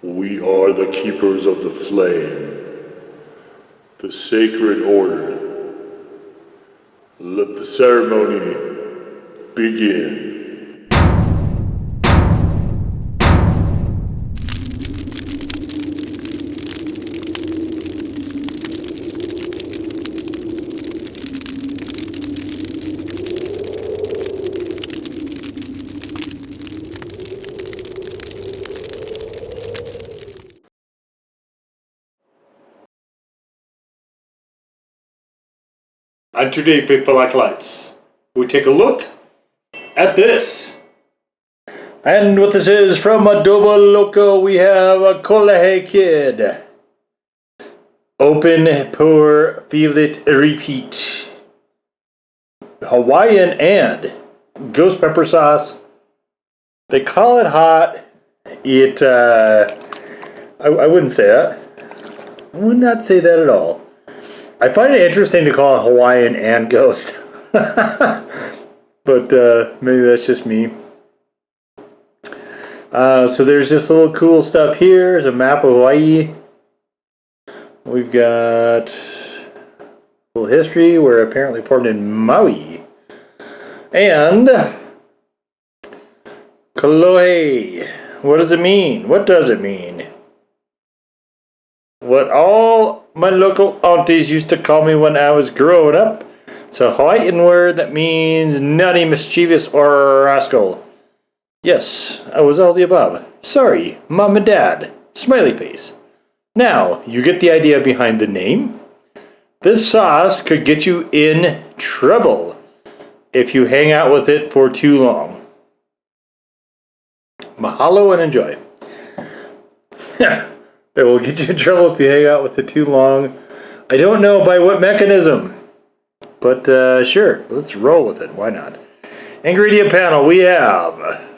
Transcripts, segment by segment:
We are the keepers of the flame, the sacred order. Let the ceremony begin. And today, faithful acolytes, we take a look at this. And what this is from Adoboloco, we have a Kolohe Kid. Open, pour, feel it, repeat. Hawaiian and ghost pepper sauce. They call it hot. I wouldn't say that. I would not say that at all. I find it interesting to call it Hawaiian and ghost. But maybe that's just me. So there's this little cool stuff here. There's a map of Hawaii. We've got a little history. We're apparently formed in Maui. And Kolohe. What does it mean? What does it mean? What all my local aunties used to call me when I was growing up. It's a Hawaiian word that means naughty, mischievous, or rascal. Yes, I was all the above. Sorry, Mom and Dad. Smiley face. Now, you get the idea behind the name? This sauce could get you in trouble if you hang out with it for too long. Mahalo and enjoy. It will get you in trouble if you hang out with it too long. I don't know by what mechanism, but sure, let's roll with it. Why not? Ingredient panel, we have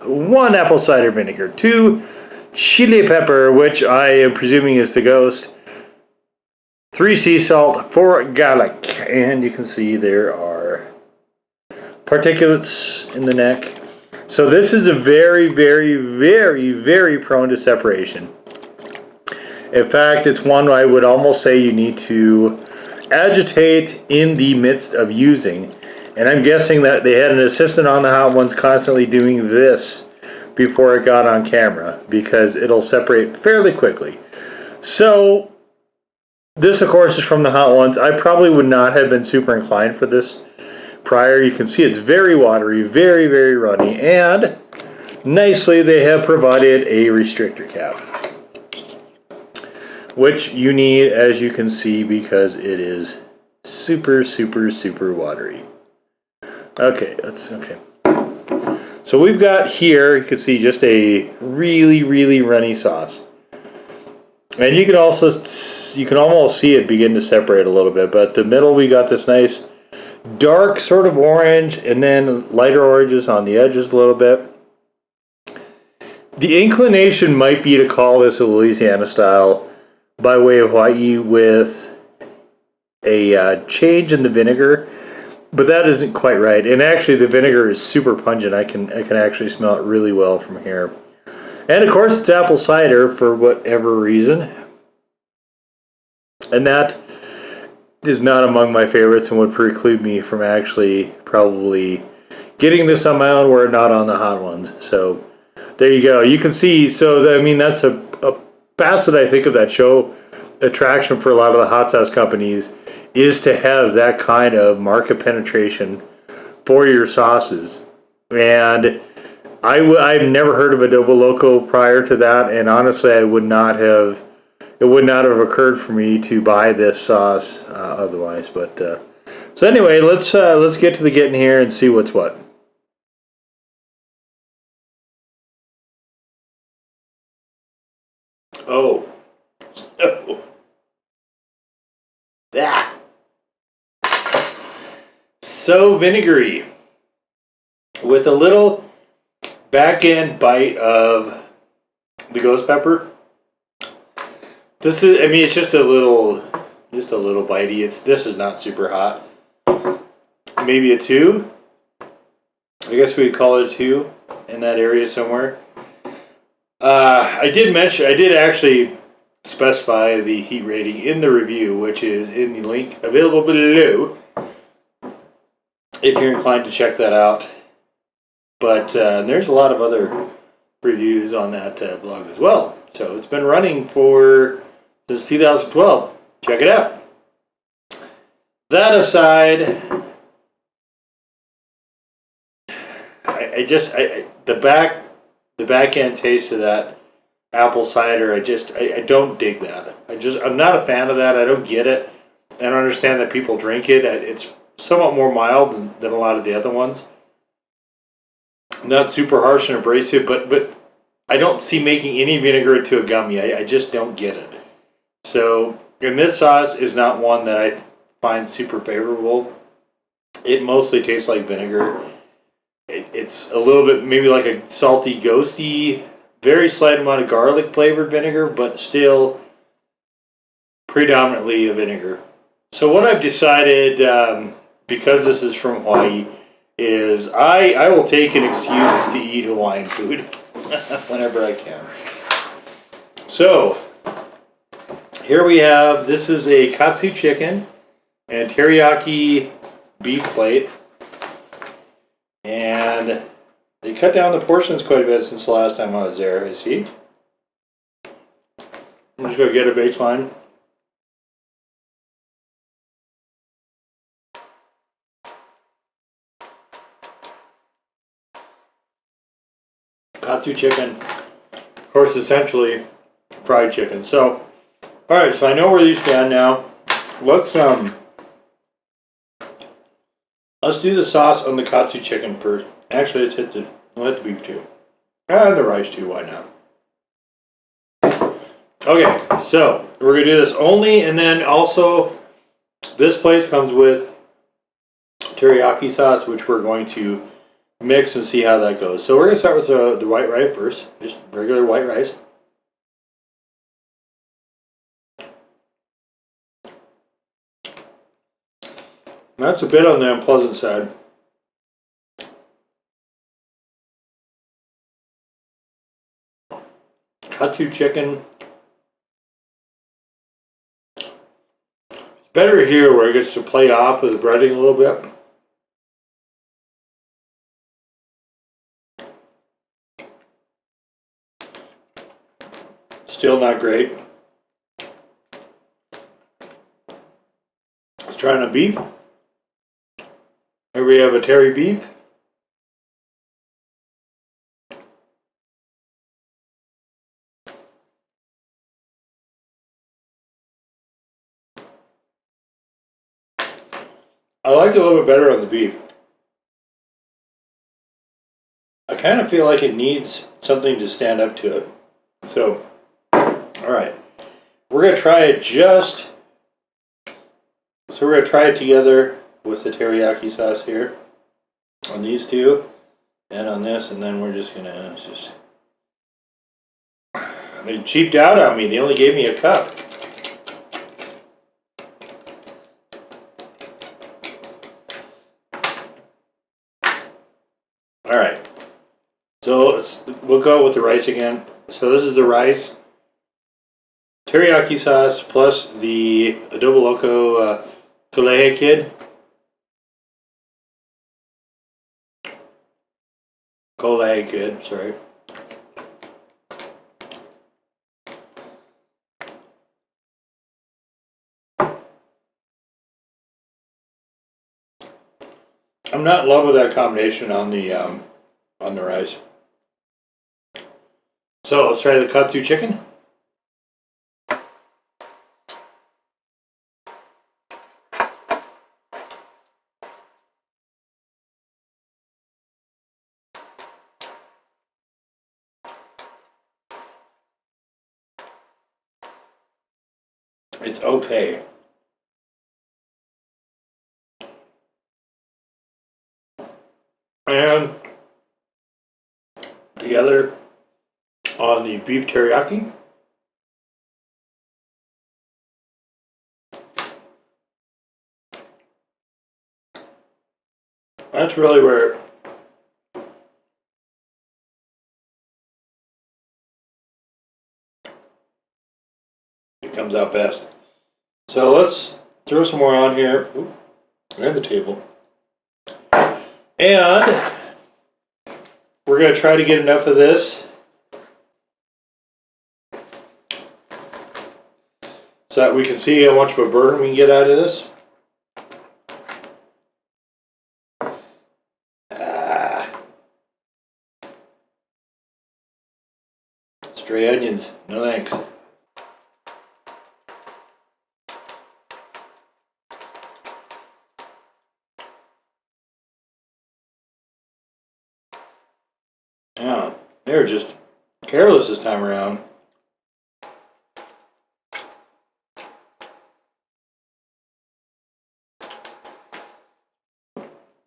1 apple cider vinegar, 2 chili pepper, which I am presuming is the ghost, 3 sea salt, 4 garlic, and you can see there are particulates in the neck. So this is a very, very, very, very prone to separation. In fact, it's one I would almost say you need to agitate in the midst of using. And I'm guessing that they had an assistant on the Hot Ones constantly doing this before it got on camera, because it'll separate fairly quickly. So, this of course is from the Hot Ones. I probably would not have been super inclined for this prior. You can see it's very watery, very, very runny, and nicely they have provided a restrictor cap, which you need, as you can see, because it is super, super, super watery. Okay, okay. So we've got here, you can see just a really, really runny sauce. And you can almost see it begin to separate a little bit, but the middle we got this nice dark sort of orange, and then lighter oranges on the edges a little bit. The inclination might be to call this a Louisiana style by way of Hawaii with a change in the vinegar, but that isn't quite right. And actually the vinegar is super pungent. I can actually smell it really well from here. And of course it's apple cider for whatever reason. And that is not among my favorites and would preclude me from actually probably getting this on my own were it not on the Hot Ones. So there you go. You can see, so I mean, that's a facet, I think, of that show attraction for a lot of the hot sauce companies is to have that kind of market penetration for your sauces. And I've never heard of Adoboloco prior to that, and honestly, it would not have occurred for me to buy this sauce otherwise. But so anyway, let's get to the getting here and see what's what. Oh. That. So vinegary with a little back end bite of the ghost pepper. This is, I mean, it's just a little bitey. This is not super hot. Maybe a 2. I guess we'd call it a 2 in that area somewhere. I did actually specify the heat rating in the review, which is in the link available below, if you're inclined to check that out. But there's a lot of other reviews on that blog as well. So it's been running since 2012. Check it out. That aside, the back end taste of that apple cider, I don't dig that. I'm not a fan of that. I don't get it. I don't understand that people drink it. It's somewhat more mild than a lot of the other ones. Not super harsh and abrasive, but I don't see making any vinegar into a gummy. I just don't get it. So, and this sauce is not one that I find super favorable. It mostly tastes like vinegar. It's a little bit maybe like a salty, ghosty, very slight amount of garlic flavored vinegar, but still predominantly a vinegar. So what I've decided, because this is from Hawaii, is I will take an excuse to eat Hawaiian food whenever I can. So here we have, this is a katsu chicken and teriyaki beef plate. And they cut down the portions quite a bit since the last time I was there, I see. I'm just going to get a baseline. Katsu chicken. Of course, essentially fried chicken. So, alright, so I know where these stand now. Let's do the sauce on the katsu chicken first. Actually, let's hit the beef too. And the rice too, why not? Okay, so we're going to do this only, and then also this place comes with teriyaki sauce, which we're going to mix and see how that goes. So we're going to start with the white rice first, just regular white rice. That's a bit on the unpleasant side. Katsu chicken. It's better here where it gets to play off with the breading a little bit. Still not great. Let's try on a beef. Here we have a terry beef. I like it a little bit better on the beef. I kind of feel like it needs something to stand up to it. So, alright. We're going to try it So we're going to try it together with the teriyaki sauce here. On these two. And on this. And then we're just going to They cheaped out on me. They only gave me a cup. Alright. So we'll go with the rice again. So this is the rice. Teriyaki sauce plus the Adoboloco Kolohe kid. Kolohe kid, sorry. I'm not in love with that combination on the rice. So let's try the katsu chicken. It's okay. And together on the beef teriyaki. That's really where comes out best. So let's throw some more on here. Ooh, and the table. And we're going to try to get enough of this so that we can see how much of a burn we can get out of this. Stray onions, no thanks. Yeah, they're just careless this time around.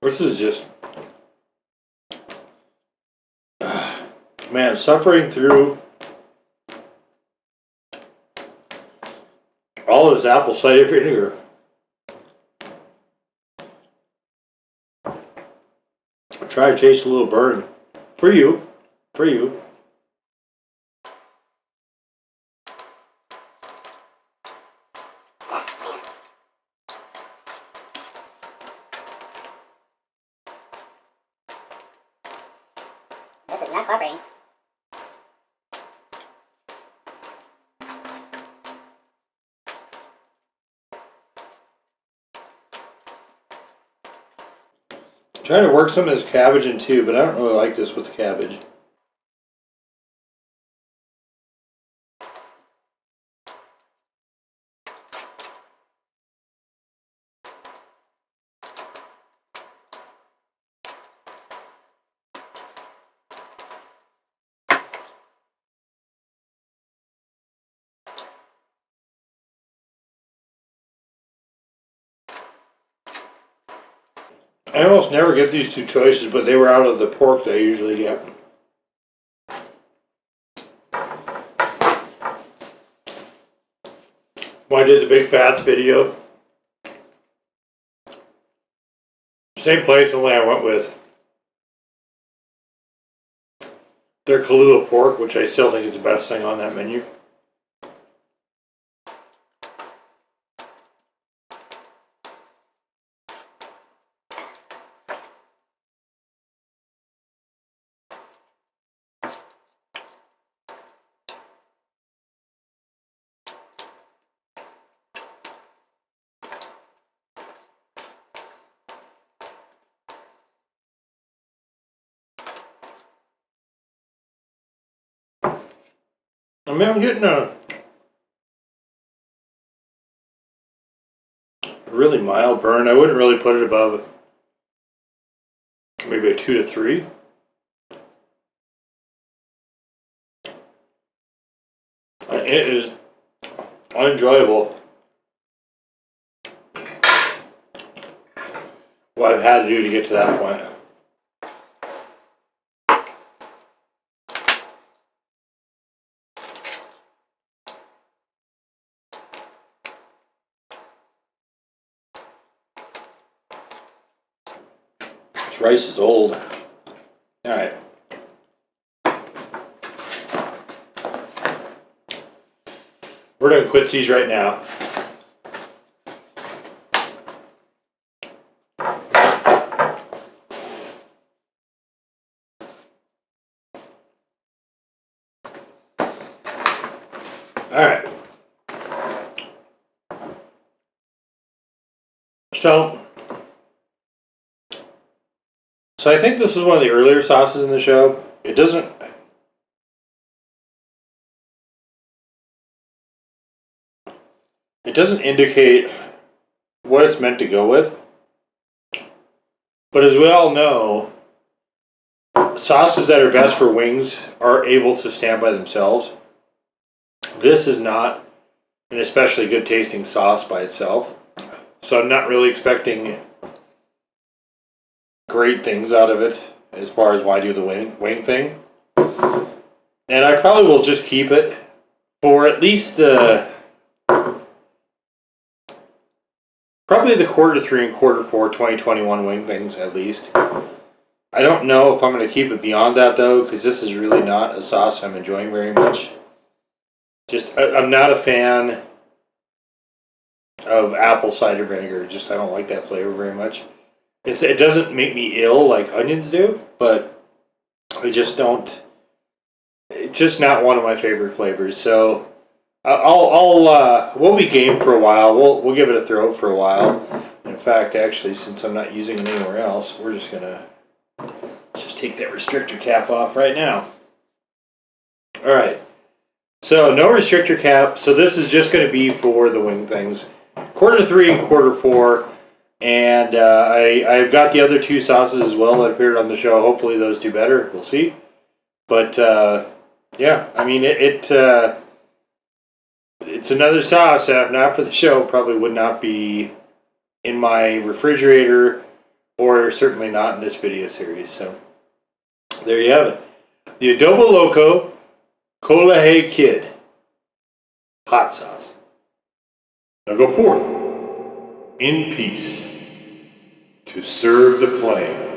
This is just, man, suffering through all this apple cider vinegar. I'll try to chase a little burn. For you. For you. This is not cooperating. I'm trying to work some of this cabbage in too, but I don't really like this with the cabbage. I almost never get these two choices, but they were out of the pork that I usually get. When I did the Big Fats video, same place only I went with their Kahlua pork, which I still think is the best thing on that menu. I mean, I'm getting a really mild burn. I wouldn't really put it above maybe a 2 to 3. It is unenjoyable what I've had to do to get to that point. This rice is old. Alright. We're doing quincies right now. Alright. So I think this is one of the earlier sauces in the show. It doesn't indicate what it's meant to go with. But as we all know, sauces that are best for wings are able to stand by themselves. This is not an especially good tasting sauce by itself. So I'm not really expecting great things out of it as far as why do the wing thing. And I probably will just keep it for at least probably the Q3 and Q4 2021 wing things at least. I don't know if I'm going to keep it beyond that though, because this is really not a sauce I'm enjoying very much. I'm not a fan of apple cider vinegar. Just I don't like that flavor very much. It doesn't make me ill like onions do, but I just don't. It's just not one of my favorite flavors. So we'll be game for a while. We'll give it a throw for a while. In fact, actually, since I'm not using it anywhere else, we're just gonna just take that restrictor cap off right now. All right. So no restrictor cap. So this is just going to be for the wing things. Quarter 3 and quarter 4. And I've got the other 2 sauces as well that appeared on the show. Hopefully those do better. We'll see. But yeah, I mean it's another sauce that if not for the show probably would not be in my refrigerator or certainly not in this video series. So there you have it. The Adoboloco Kolohe Kid hot sauce. Now go forth in peace to serve the flame.